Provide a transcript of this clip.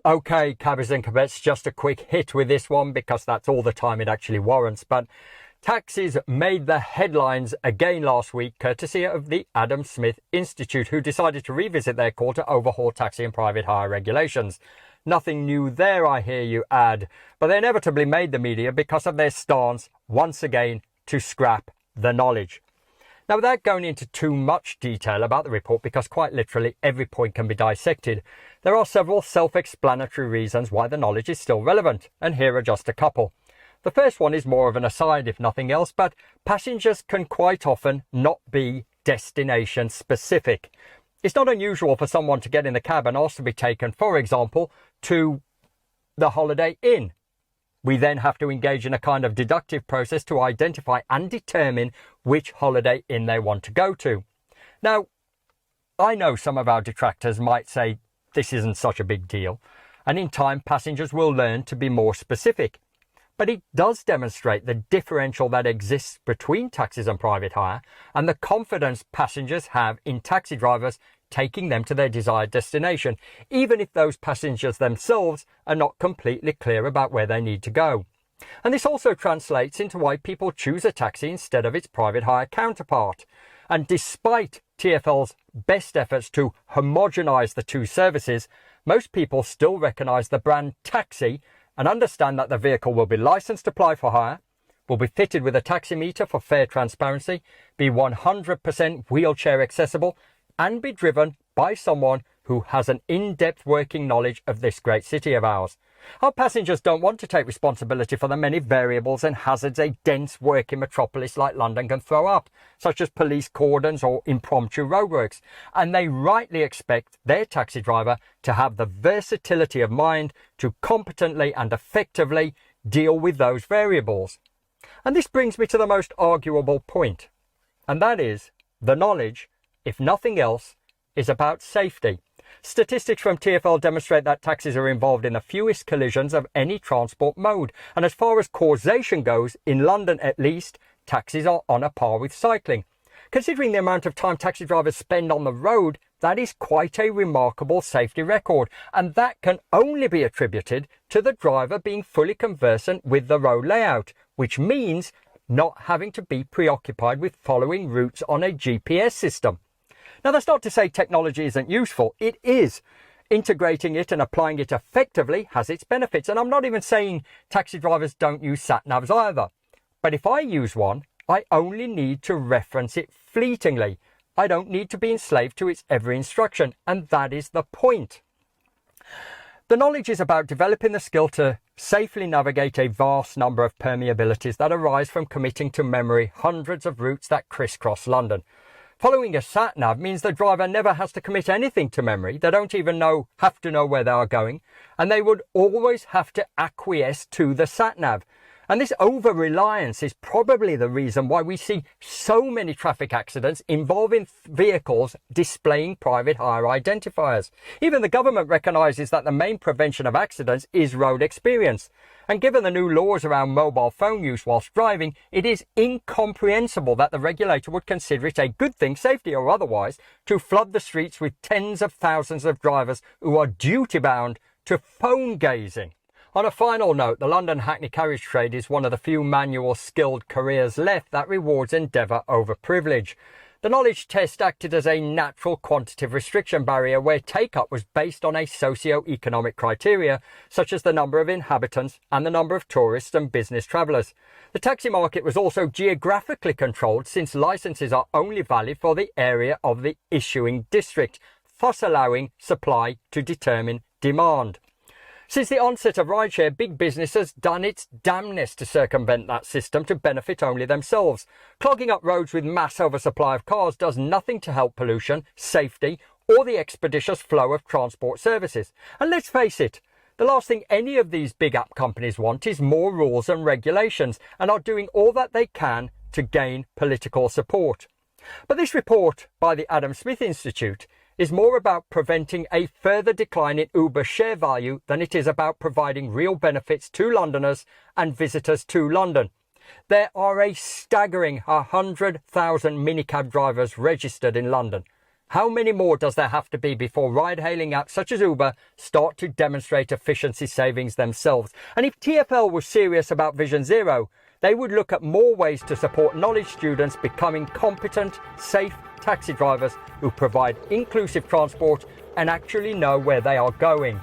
Okay, cabbies and cabettes, just a quick hit with this one because that's all the time it actually warrants. But taxis made the headlines again last week, courtesy of the Adam Smith Institute, who decided to revisit their call to overhaul taxi and private hire regulations. Nothing new there, I hear you add, but they inevitably made the media because of their stance, once again, to scrap the knowledge. Now, without going into too much detail about the report, because quite literally every point can be dissected, there are several self-explanatory reasons why the knowledge is still relevant, and here are just a couple. The first one is more of an aside, if nothing else, but passengers can quite often not be destination specific. It's not unusual for someone to get in the cab and ask to be taken, for example, to the Holiday Inn. We then have to engage in a kind of deductive process to identify and determine which Holiday Inn they want to go to. Now, I know some of our detractors might say this isn't such a big deal, and in time passengers will learn to be more specific. But it does demonstrate the differential that exists between taxis and private hire, and the confidence passengers have in taxi drivers taking them to their desired destination, even if those passengers themselves are not completely clear about where they need to go. And this also translates into why people choose a taxi instead of its private hire counterpart. And despite TfL's best efforts to homogenize the two services, most people still recognize the brand taxi and understand that the vehicle will be licensed to apply for hire, will be fitted with a taximeter for fair transparency, be 100% wheelchair accessible, and be driven by someone who has an in-depth working knowledge of this great city of ours. Our passengers don't want to take responsibility for the many variables and hazards a dense working metropolis like London can throw up, such as police cordons or impromptu roadworks, and they rightly expect their taxi driver to have the versatility of mind to competently and effectively deal with those variables. And this brings me to the most arguable point, and that is the knowledge, if nothing else, is about safety. Statistics from TfL demonstrate that taxis are involved in the fewest collisions of any transport mode. And as far as causation goes, in London at least, taxis are on a par with cycling. Considering the amount of time taxi drivers spend on the road, that is quite a remarkable safety record. And that can only be attributed to the driver being fully conversant with the road layout, which means not having to be preoccupied with following routes on a GPS system. Now, that's not to say technology isn't useful. It is. Integrating it and applying it effectively has its benefits. And I'm not even saying taxi drivers don't use sat-navs either. But if I use one, I only need to reference it fleetingly. I don't need to be enslaved to its every instruction. And that is the point. The knowledge is about developing the skill to safely navigate a vast number of permeabilities that arise from committing to memory hundreds of routes that crisscross London. Following a sat-nav means the driver never has to commit anything to memory. They don't even have to know where they are going, and they would always have to acquiesce to the sat-nav. And this over-reliance is probably the reason why we see so many traffic accidents involving vehicles displaying private hire identifiers. Even the government recognises that the main prevention of accidents is road experience. And given the new laws around mobile phone use whilst driving, it is incomprehensible that the regulator would consider it a good thing, safety or otherwise, to flood the streets with tens of thousands of drivers who are duty-bound to phone gazing. On a final note, the London hackney carriage trade is one of the few manual skilled careers left that rewards endeavour over privilege. The knowledge test acted as a natural quantitative restriction barrier where take-up was based on a socio-economic criteria, such as the number of inhabitants and the number of tourists and business travellers. The taxi market was also geographically controlled since licences are only valid for the area of the issuing district, thus allowing supply to determine demand. Since the onset of rideshare, big business has done its damnedest to circumvent that system to benefit only themselves. Clogging up roads with mass oversupply of cars does nothing to help pollution, safety, or the expeditious flow of transport services. And let's face it, the last thing any of these big app companies want is more rules and regulations, and are doing all that they can to gain political support. But this report by the Adam Smith Institute is more about preventing a further decline in Uber's share value than it is about providing real benefits to Londoners and visitors to London. There are a staggering 100,000 minicab drivers registered in London. How many more does there have to be before ride-hailing apps such as Uber start to demonstrate efficiency savings themselves? And if TfL was serious about Vision Zero, they would look at more ways to support knowledge students becoming competent, safe taxi drivers who provide inclusive transport and actually know where they are going.